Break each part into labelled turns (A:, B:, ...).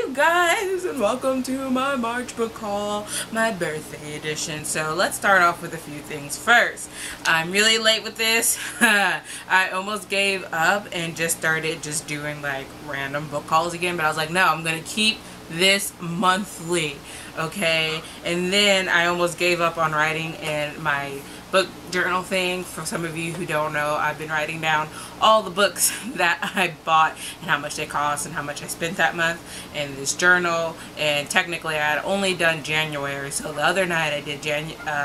A: you guys, and welcome to my March book haul, my birthday edition. So let's start off with a few things first. I'm really late with this. I almost gave up and just started doing like random book hauls again, but I was like, no, I'm gonna keep this monthly, okay? And then I almost gave up on writing in my book journal thing. For some of you who don't know, I've been writing down all the books that I bought and how much they cost and how much I spent that month in this journal. And technically I had only done January, so the other night I did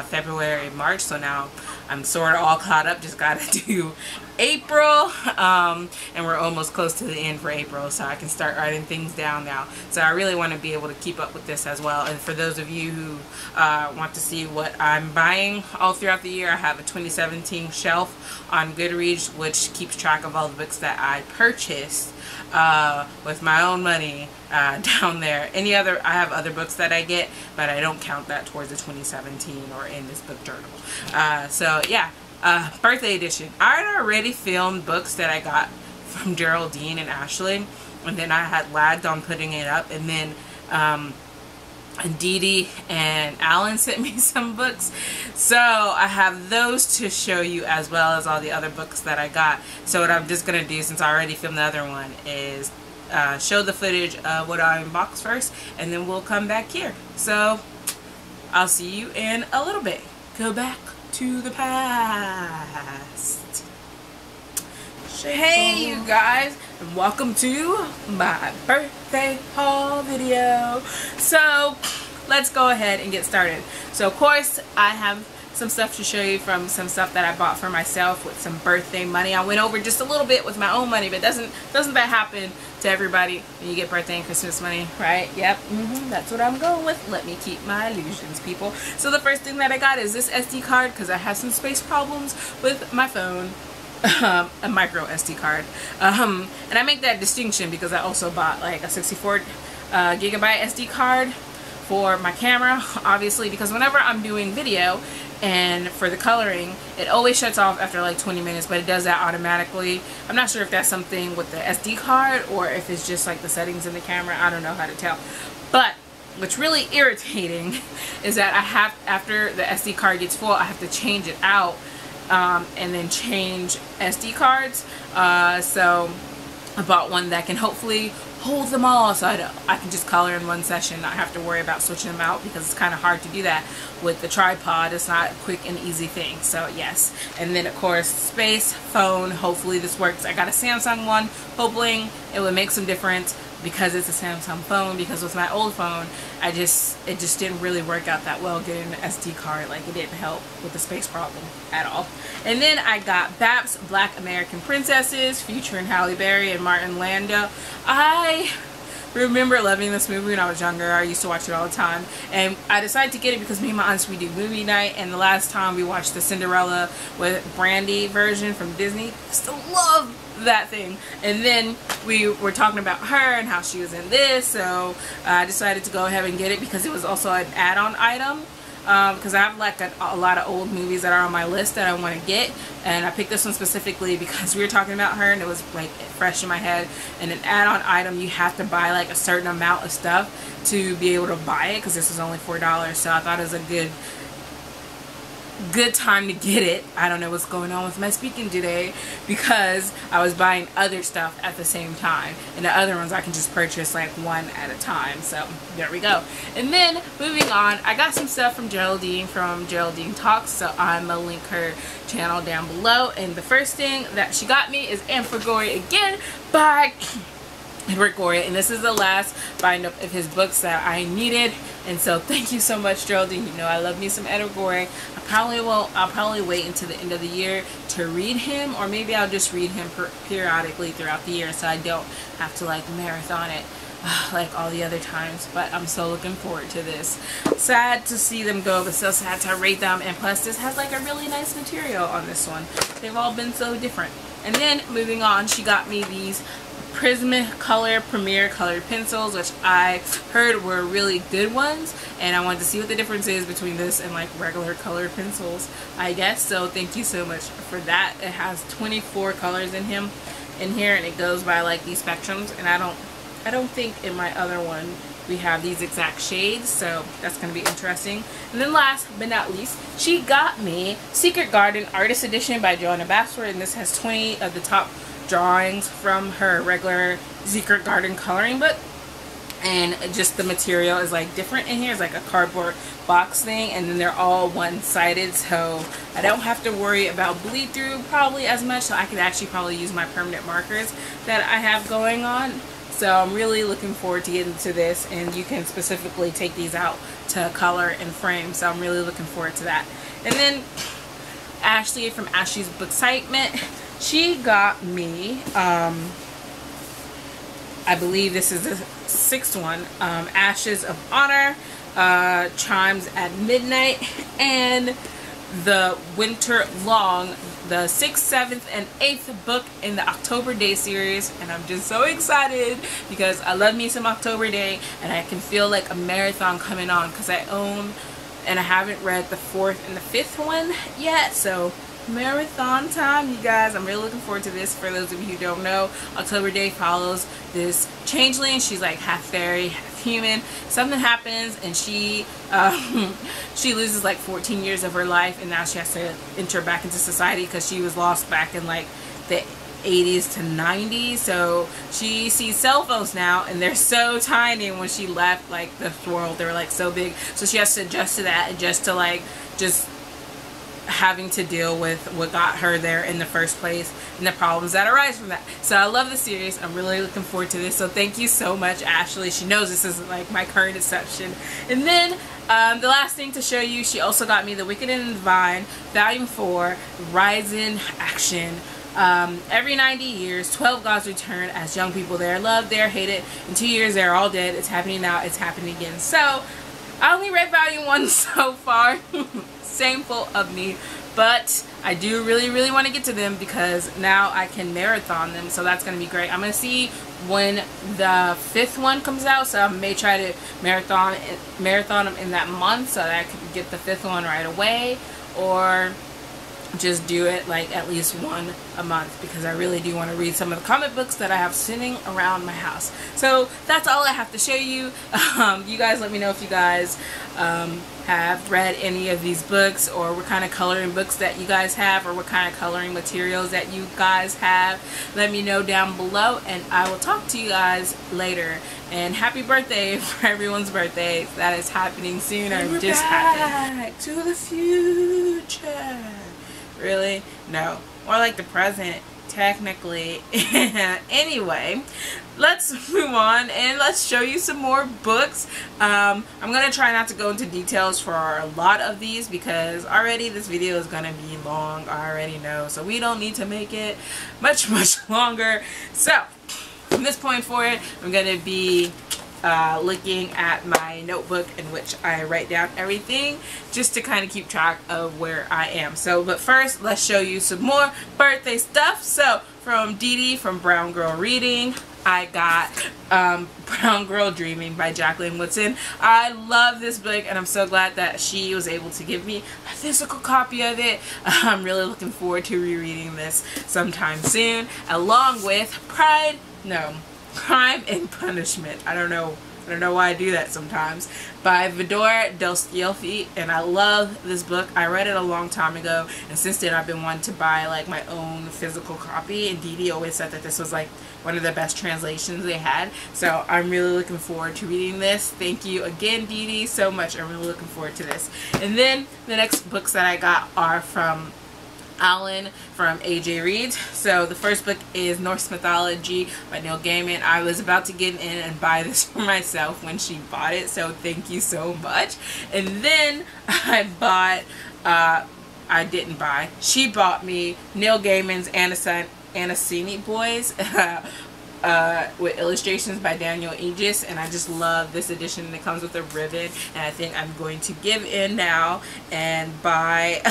A: February and March, so now I'm sort of all caught up. Just gotta do April, and we're almost close to the end for April, so I can start writing things down now. So I really want to be able to keep up with this as well. And for those of you who want to see what I'm buying all throughout the year, I have a 2017 shelf on GoodReads, which keeps track of all the books that I purchased with my own money down there. I have other books that I get, but I don't count that towards the 2017 or in this book journal. So yeah. Birthday edition. I had already filmed books that I got from Geraldine and Allyn, and then I had lagged on putting it up, and then Didi and Allyn sent me some books, so I have those to show you as well as all the other books that I got. So what I'm just gonna do, since I already filmed the other one, is show the footage of what I unboxed first, and then we'll come back here. So I'll see you in a little bit. Go back to the past. Hey you guys, and welcome to my birthday haul video. So let's go ahead and get started. So of course I have some stuff to show you from some stuff that I bought for myself with some birthday money. I went over just a little bit with my own money, but doesn't that happen to everybody when you get birthday and Christmas money, right? Yep, that's what I'm going with. Let me keep my illusions, people. So the first thing that I got is this SD card because I have some space problems with my phone. A micro SD card. And I make that distinction because I also bought like a 64 gigabyte SD card for my camera, obviously, because whenever I'm doing video and for the coloring, it always shuts off after like 20 minutes, but it does that automatically. I'm not sure if that's something with the SD card or if it's just like the settings in the camera. I don't know how to tell. But what's really irritating is that I have, after the SD card gets full, I have to change it out and then change SD cards. So I bought one that can hopefully hold them all, so I can just color in one session, not have to worry about switching them out, because it's kind of hard to do that with the tripod. It's not a quick and easy thing. So yes. And then of course space, phone, hopefully this works. I got a Samsung one, hoping it would make some difference because it's a Samsung phone, because with my old phone it just didn't really work out that well getting an SD card. Like, it didn't help with the space problem at all. And then I got BAP's Black American Princesses featuring Halle Berry and Martin Landau. I remember loving this movie when I was younger. I used to watch it all the time, and I decided to get it because me and my aunts, we do movie night, and the last time we watched the Cinderella with Brandy version from Disney. I still love that thing. And then we were talking about her and how she was in this, so I decided to go ahead and get it because it was also an add-on item. Because I have like a lot of old movies that are on my list that I want to get, and I picked this one specifically because we were talking about her and it was like fresh in my head. And an add-on item, you have to buy like a certain amount of stuff to be able to buy it, because this is only $4, so I thought it was a good time to get it. I don't know what's going on with my speaking today, because I was buying other stuff at the same time, and the other ones I can just purchase like one at a time. So there we go. And then moving on, I got some stuff from Geraldine Talks, so I'm gonna link her channel down below. And the first thing that she got me is Amphigoria again by Rick Goria, and this is the last bind up of his books that I needed. And so thank you so much, Geraldine. You know I love me some Edward Gorey. I'll probably wait until the end of the year to read him, or maybe I'll just read him periodically throughout the year, so I don't have to like marathon it like all the other times. But I'm so looking forward to this. Sad to see them go, but so sad to rate them. And plus this has like a really nice material on this one. They've all been so different. And then moving on, she got me these Prismacolor Premier colored pencils, which I heard were really good ones, and I wanted to see what the difference is between this and like regular colored pencils, I guess. So thank you so much for that. It has 24 colors in here, and it goes by like these spectrums, and I don't I don't think in my other one we have these exact shades, so that's going to be interesting. And then last but not least, she got me Secret Garden Artist Edition by Joanna Basford, and this has 20 of the top drawings from her regular Secret Garden coloring book. And just the material is like different in here. It's like a cardboard box thing, and then they're all one-sided, so I don't have to worry about bleed through probably as much, so I could actually probably use my permanent markers that I have going on. So I'm really looking forward to getting to this, and you can specifically take these out to color and frame, so I'm really looking forward to that. And then Ashley from Ashley's Bookcitement, she got me I believe this is the 6th one, Ashes of Honor, Chimes at Midnight, and the Winter Long, the 6th, 7th, and 8th book in the October Day series. And I'm just so excited because I love me some October Day, and I can feel like a marathon coming on because I own and I haven't read the 4th and the 5th one yet, so marathon time, you guys. I'm really looking forward to this. For those of you who don't know, October Day follows this changeling. She's like half fairy, half human. Something happens and she she loses like 14 years of her life, and now she has to enter back into society because she was lost back in like the 80s to 90s. So she sees cell phones now, and they're so tiny, and when she left like the world, they were like so big, so she has to adjust to that, and just to like just having to deal with what got her there in the first place and the problems that arise from that. So I love the series. I'm really looking forward to this. So thank you so much, Ashley. She knows this is like my current exception. And then the last thing to show you, she also got me The Wicked and the Divine, Volume 4, Rising Action. Every 90 years, 12 gods return as young people. They are loved, they are hated. In 2 years, they're all dead. It's happening now. It's happening again. So I only read Volume 1 so far. Shameful of me, but I do really want to get to them because now I can marathon them, so that's going to be great. I'm going to see when the 5th one comes out, so I may try to marathon them in that month so that I can get the 5th one right away, or just do it like at least one a month, because I really do want to read some of the comic books that I have sitting around my house. So that's all I have to show you. You guys let me know if you guys have read any of these books, or what kind of coloring books that you guys have, or what kind of coloring materials that you guys have. Let me know down below, and I will talk to you guys later. And happy birthday for everyone's birthday that is happening soon, or just happened. Back to the future. Really? No. More like the present, technically. Anyway, let's move on and let's show you some more books. I'm going to try not to go into details for a lot of these because already this video is going to be long. I already know. So we don't need to make it much longer. So from this point forward, I'm going to be looking at my notebook in which I write down everything just to kind of keep track of where I am. So, but first, let's show you some more birthday stuff. So, from Didi from Brown Girl Reading, I got Brown Girl Dreaming by Jacqueline Woodson. I love this book, and I'm so glad that she was able to give me a physical copy of it. I'm really looking forward to rereading this sometime soon, along with Crime and Punishment. I don't know why I do that sometimes, by Fedor Dostoevsky, and I love this book. I read it a long time ago, and since then I've been wanting to buy like my own physical copy, and Didi always said that this was like one of the best translations they had. So I'm really looking forward to reading this. Thank you again, Didi, so much. I'm really looking forward to this. And then the next books that I got are from Allyn from AJ Reads. So the first book is Norse Mythology by Neil Gaiman. I was about to get in and buy this for myself when she bought it, so thank you so much. And then she bought me Neil Gaiman's Anasini Boys with illustrations by Daniel Aegis, and I just love this edition. It comes with a ribbon, and I think I'm going to give in now and buy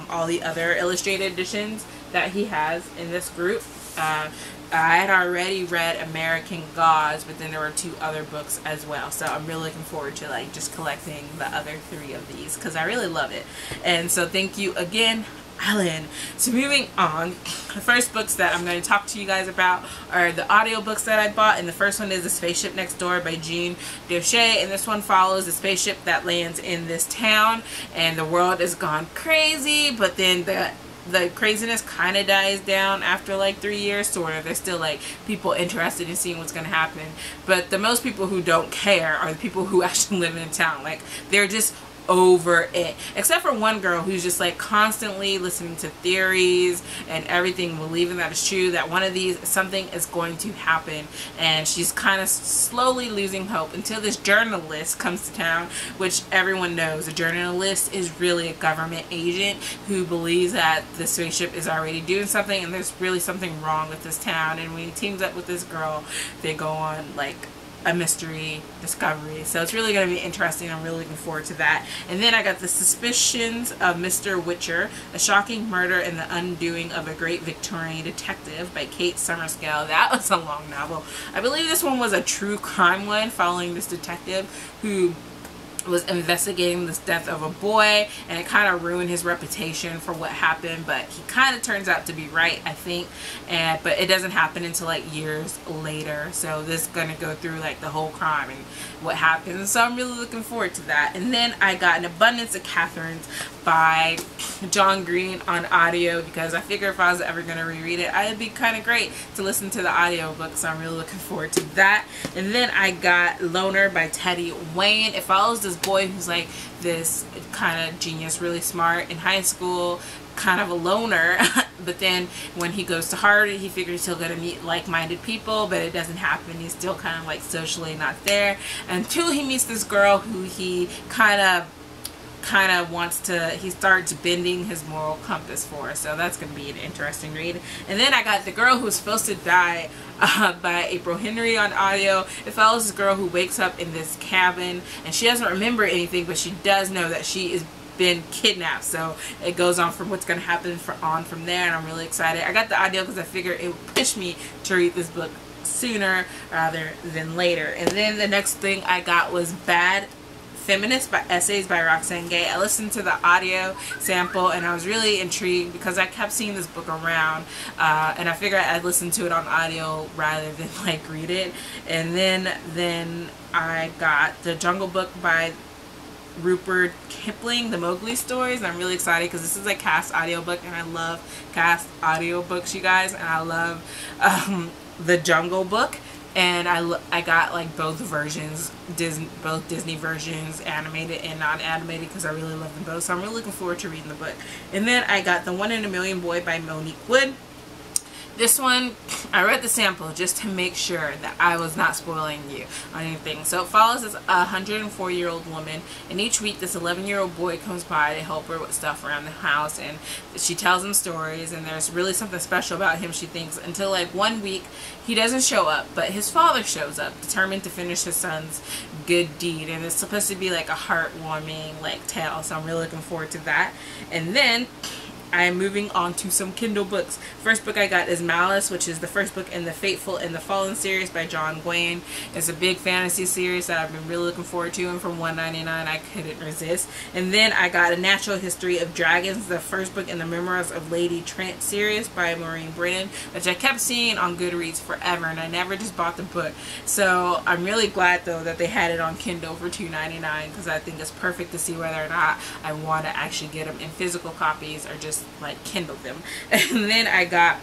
A: all the other illustrated editions that he has in this group. I had already read American Gods, but then there were 2 other books as well, so I'm really looking forward to like just collecting the other 3 of these because I really love it. And so thank you again, Allyn. So moving on, the first books that I'm going to talk to you guys about are the audiobooks that I bought, and the first one is The Spaceship Next Door by Jean Dauchet, and this one follows the spaceship that lands in this town, and the world has gone crazy, but then the craziness kind of dies down after like 3 years, sort of. There's still like people interested in seeing what's going to happen, but the most people who don't care are the people who actually live in town. Like, they're just over it, except for one girl who's just like constantly listening to theories and everything, believing that it's true, that one of these, something is going to happen, and she's kind of slowly losing hope until this journalist comes to town, which everyone knows a journalist is really a government agent who believes that the spaceship is already doing something and there's really something wrong with this town, and when he teams up with this girl, they go on like a mystery discovery. So it's really going to be interesting. I'm really looking forward to that. And then I got The Suspicions of Mr. Witcher, A Shocking Murder and the Undoing of a Great Victorian Detective by Kate Summerscale. That was a long novel. I believe this one was a true crime one, following this detective who was investigating this death of a boy, and it kind of ruined his reputation for what happened, but he kind of turns out to be right, I think, but it doesn't happen until like years later. So this is going to go through like the whole crime and what happens, so I'm really looking forward to that. And then I got An Abundance of Catherines by John Green on audio, because I figure if I was ever going to reread it, it'd be kind of great to listen to the audiobook, so I'm really looking forward to that. And then I got Loner by Teddy Wayne. It follows this boy who's like this kind of genius, really smart in high school, kind of a loner, but then when he goes to Harvard, he figures he'll get to meet like-minded people, but it doesn't happen. He's still kind of like socially not there until he meets this girl who he kind of wants to, he starts bending his moral compass for. So that's going to be an interesting read. And then I got The Girl Who Was Supposed to Die by April Henry on audio. It follows this girl who wakes up in this cabin, and she doesn't remember anything, but she does know that she is been kidnapped. So it goes on from what's going to happen from there, and I'm really excited. I got the audio because I figured it would push me to read this book sooner rather than later. And then the next thing I got was Bad Feminist by Essays by Roxane Gay. I listened to the audio sample and I was really intrigued because I kept seeing this book around, and I figured I'd listen to it on audio rather than like read it. And then I got The Jungle Book by Rupert Kipling, the Mowgli stories, and I'm really excited because this is a cast audiobook, and I love cast audiobooks, you guys, and I love The Jungle Book. And I got like both versions, both Disney versions, animated and non-animated, because I really love them both. So I'm really looking forward to reading the book. And then I got The One in a Million Boy by Monique Wood. This one, I read the sample just to make sure that I was not spoiling you on anything. So it follows this 104-year-old woman, and each week this 11-year-old boy comes by to help her with stuff around the house, and she tells him stories, and there's really something special about him, she thinks, until like one week he doesn't show up, but his father shows up, determined to finish his son's good deed, and it's supposed to be like a heartwarming like tale, so I'm really looking forward to that. And then I am moving on to some Kindle books. First book I got is Malice, which is the first book in the Fateful and the Fallen series by John Gwain. It's a big fantasy series that I've been really looking forward to, and from $1.99 I couldn't resist. And then I got A Natural History of Dragons, the first book in the Memoirs of Lady Trent series by Maureen Brennan, which I kept seeing on GoodReads forever, and I never just bought the book. So I'm really glad though that they had it on Kindle for $2.99, because I think it's perfect to see whether or not I want to actually get them in physical copies or just like Kindle them. And then I got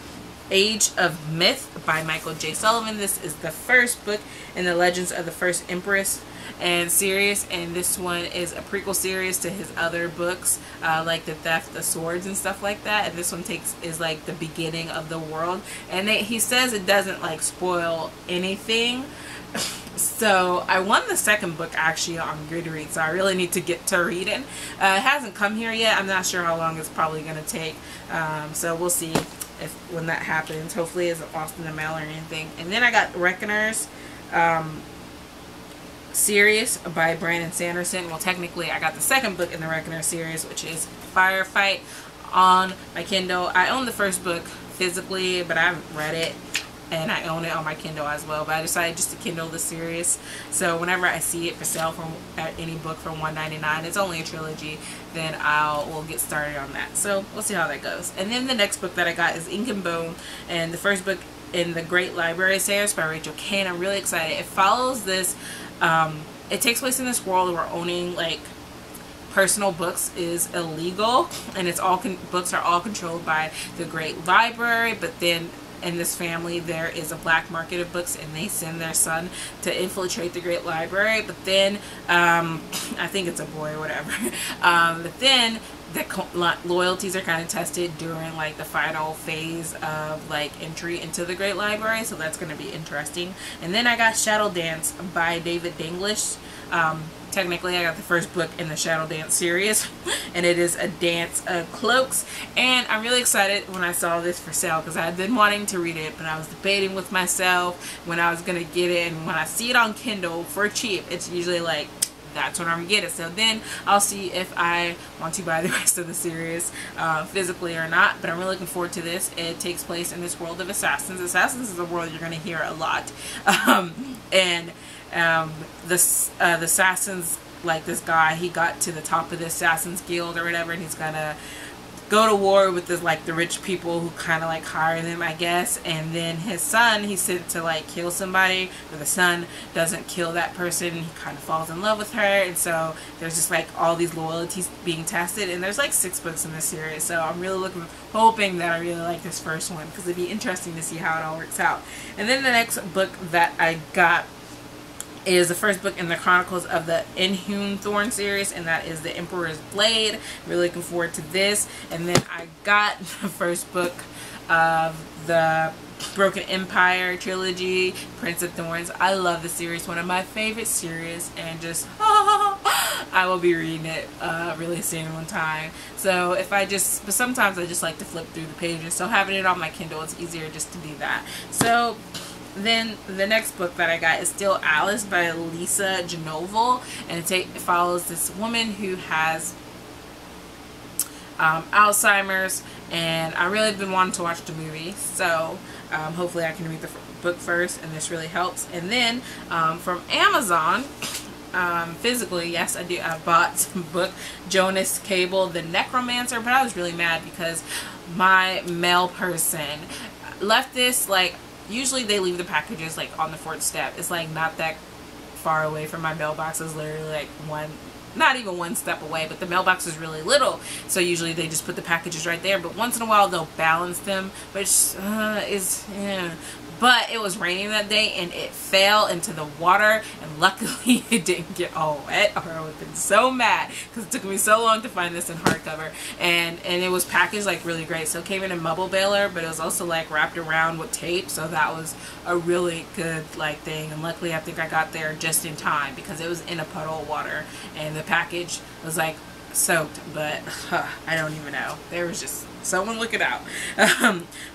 A: Age of Myth by Michael J. Sullivan. This is the first book in the Legends of the First Empress and series, and this one is a prequel series to his other books, like The Theft of Swords and stuff like that, and this one is like the beginning of the world, and he says it doesn't like spoil anything. So I won the second book actually on GoodReads, so I really need to get to reading. It hasn't come here yet. I'm not sure how long it's probably going to take, so we'll see when that happens. Hopefully it's lost in the mail or anything. And then I got Reckoners series by Brandon Sanderson. Well, technically I got the second book in the Reckoner series, which is Firefight, on my Kindle. I own the first book physically, but I haven't read it. and I own it on my Kindle as well, but I decided just to Kindle the series. So whenever I see it for sale at any book for $1.99, it's only a trilogy, then we'll get started on that. So we'll see how that goes. And then the next book that I got is Ink and Bone, and the first book in the Great Library series by Rachel Kane. I'm really excited. It follows this, it takes place in this world where owning like personal books is illegal, and it's all books are all controlled by the Great Library. But then in this family there is a black market of books, and they send their son to infiltrate the Great Library. But then I think it's a boy or whatever. But then the loyalties are kind of tested during like the final phase of like entry into the Great Library, so that's going to be interesting. And then I got Shadow Dance by David Denglish. Technically, I got the first book in the Shadow Dance series, and it is A Dance of Cloaks. And I'm really excited when I saw this for sale, because I had been wanting to read it, but I was debating with myself when I was going to get it. And when I see it on Kindle for cheap, it's usually like, that's when I'm gonna get it. So then I'll see if I want to buy the rest of the series physically or not. But I'm really looking forward to this. It takes place in this world of assassins. Assassins is a world you're gonna hear a lot. The assassins, like this guy, he got to the top of the Assassins Guild or whatever, and he's gonna go to war with this, like the rich people who kind of like hire them, I guess. And then his son, he's sent to like kill somebody, but the son doesn't kill that person. He kind of falls in love with her, and so there's just like all these loyalties being tested. And there's like 6 books in this series, so I'm really hoping that I really like this first one, because it'd be interesting to see how it all works out. And then the next book that I got is the first book in the Chronicles of the Inhuman Thorn series, and that is The Emperor's Blade. Really looking forward to this. And then I got the first book of the Broken Empire trilogy, Prince of Thorns. I love the series, one of my favorite series, and just I will be reading it really soon one time. So but sometimes I just like to flip through the pages, so having it on my Kindle, it's easier just to do that. So then the next book that I got is still Alice by Lisa Genovel, and it follows this woman who has Alzheimer's, and I really been wanting to watch the movie, so hopefully I can read the book first, and this really helps. And then from Amazon, physically, yes, I do. I bought some book, Jonas Cable, The Necromancer, but I was really mad because my mail person left this, like, usually they leave the packages like on the 4th step. It's like not that far away from my mailbox. It's literally like not even one step away, but the mailbox is really little, so usually they just put the packages right there. But once in a while they'll balance them, which but it was raining that day, and it fell into the water, and luckily it didn't get all wet, or I would have been so mad, because it took me so long to find this in hardcover. And it was packaged like really great. So it came in a bubble baler, but it was also like wrapped around with tape, so that was a really good like thing. And luckily I think I got there just in time, because it was in a puddle of water, and the package was like soaked, but I don't even know. There was just someone look it out.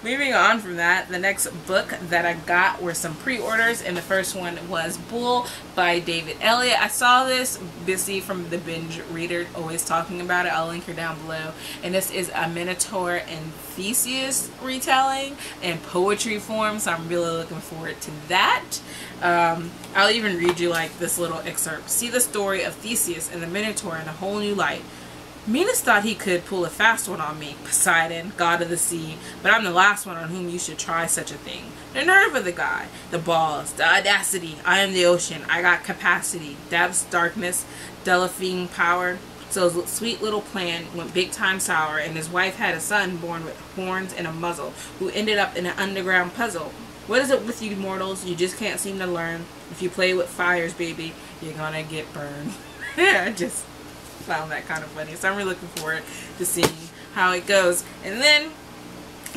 A: Moving on from that, the next book that I got were some pre-orders, and the first one was Bull by David Elliott. I saw this busy from the binge reader always talking about it. I'll link her down below. And this is a Minotaur and Theseus retelling in poetry form, so I'm really looking forward to that. I'll even read you like this little excerpt. See the story of Theseus and the Minotaur in a whole new light. Minos thought he could pull a fast one on me, Poseidon, god of the sea, but I'm the last one on whom you should try such a thing. The nerve of the guy, the balls, the audacity. I am the ocean, I got capacity, depths, darkness, Delphine power. So his sweet little plan went big time sour, and his wife had a son born with horns and a muzzle, who ended up in an underground puzzle. What is it with you mortals? You just can't seem to learn. If you play with fires, baby, you're gonna get burned. I just found that kind of funny, so I'm really looking forward to seeing how it goes. And then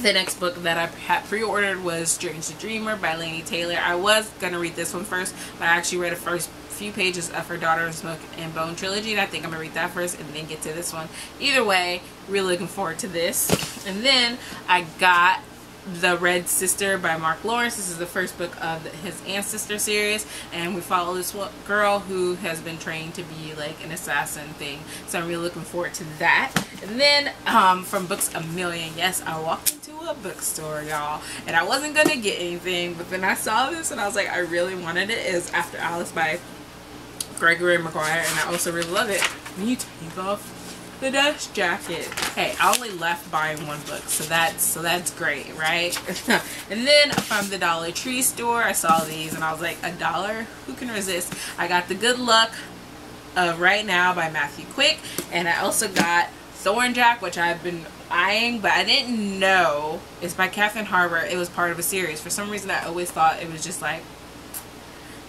A: the next book that I had pre-ordered was Strange the Dreamer by Laini Taylor. I was gonna read this one first, but I actually read the first few pages of her Daughter Smoke and Bone trilogy, and I think I'm gonna read that first and then get to this one. Either way, really looking forward to this. And then I got The Red Sister by Mark Lawrence. This is the first book of his Ancestor series, and we follow this girl who has been trained to be like an assassin thing, so I'm really looking forward to that. And then from Books A Million, yes, I walked into a bookstore, y'all, and I wasn't gonna get anything, but then I saw this and I was like, I really wanted it. It's After Alice by Gregory Maguire, and I also really love it. When you take off the dust jacket. Hey, I only left buying one book, so that's great, right? And then from the Dollar Tree store, I saw these and I was like, $1? Who can resist? I got The Good Luck of Right Now by Matthew Quick, and I also got Thornjack, which I've been eyeing, but I didn't know it's by Catherine Harbour. It was part of a series. For some reason, I always thought it was just like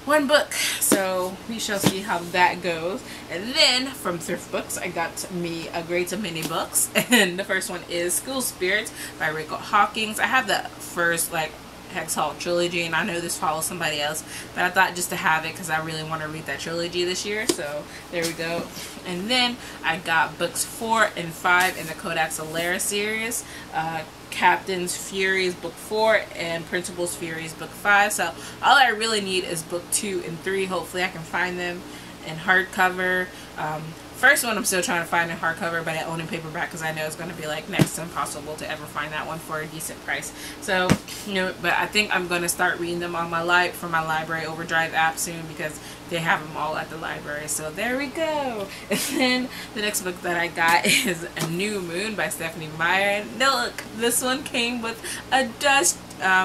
A: one book, so we shall see how that goes. And then from Thrift Books, I got me a grade of mini books, and the first one is School Spirits by Rachel Hawkins. I have the first like Hex Hall trilogy, and I know this follows somebody else, but I thought just to have it because I really want to read that trilogy this year, so there we go. And then I got books 4 and 5 in the Codex series, Captain's Furies book 4 and Principal's Furies book 5. So all I really need is book 2 and 3. Hopefully I can find them in hardcover. First one I'm still trying to find in hardcover, but I own in paperback because I know it's going to be like next to impossible to ever find that one for a decent price. So, you know, but I think I'm going to start reading them on my from my Library Overdrive app soon because they have them all at the library. So there we go. And then the next book that I got is A New Moon by Stephanie Meyer. Now look, this one came with a dust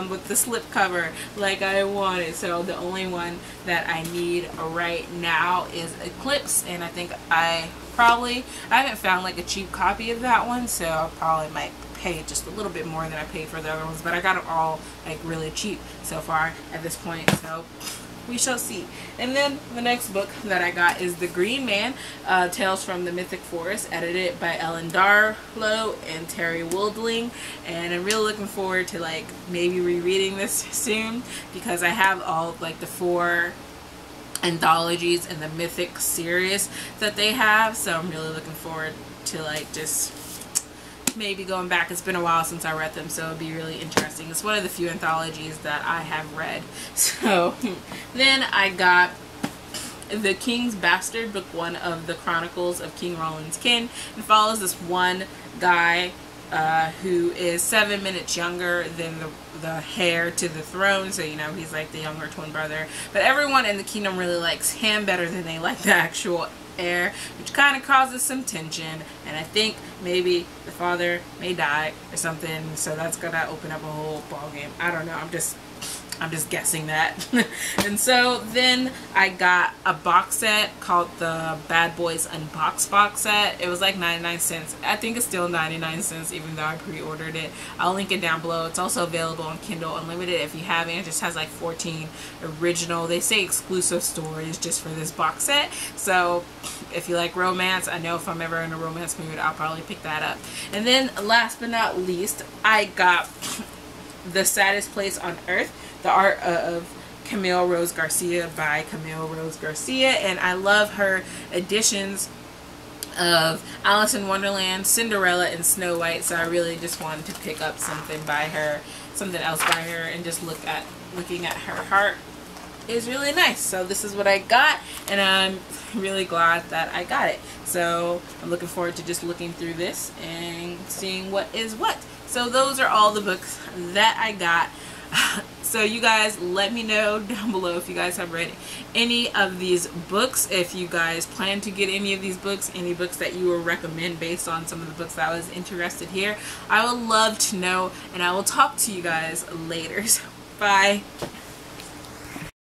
A: with the slip cover like I wanted. So the only one that I need right now is Eclipse, and I think I haven't found like a cheap copy of that one, so I probably might pay just a little bit more than I paid for the other ones, but I got them all like really cheap so far at this point, so we shall see. And then the next book that I got is The Green Man, Tales from the Mythic Forest, edited by Ellen Darlow and Terry Wildling, and I'm really looking forward to like maybe rereading this soon because I have all like the 4 anthologies in the Mythic series that they have, so I'm really looking forward to like just maybe going back. It's been a while since I read them, so it'll be really interesting. It's one of the few anthologies that I have read. So then I got The King's Bastard, book 1 of the Chronicles of King Roland's Kin, and follows this one guy who is 7 minutes younger than the heir to the throne, so you know he's like the younger twin brother, but everyone in the kingdom really likes him better than they like the actual heir, which kind of causes some tension, and I think maybe the father may die or something, so that's gonna open up a whole ball game. I don't know, I'm just guessing that. And so then I got a box set called the Bad Boys Unboxed box set. It was like 99 cents. I think it's still 99 cents even though I pre-ordered it. I'll link it down below. It's also available on Kindle Unlimited if you haven't. It just has like 14 original, they say exclusive stories just for this box set. So if you like romance, I know if I'm ever in a romance mood, I'll probably pick that up. And then last but not least, I got The Saddest Place on Earth, The Art of Camille Rose Garcia by Camille Rose Garcia, and I love her editions of Alice in Wonderland, Cinderella, and Snow White, so I really just wanted to pick up something by her, something else by her, and just looking at her heart is really nice. So this is what I got, and I'm really glad that I got it. So I'm looking forward to just looking through this and seeing what is what. So those are all the books that I got. So you guys let me know down below if you guys have read any of these books, if you guys plan to get any of these books, any books that you would recommend based on some of the books that I was interested here. I would love to know, and I will talk to you guys later. Bye.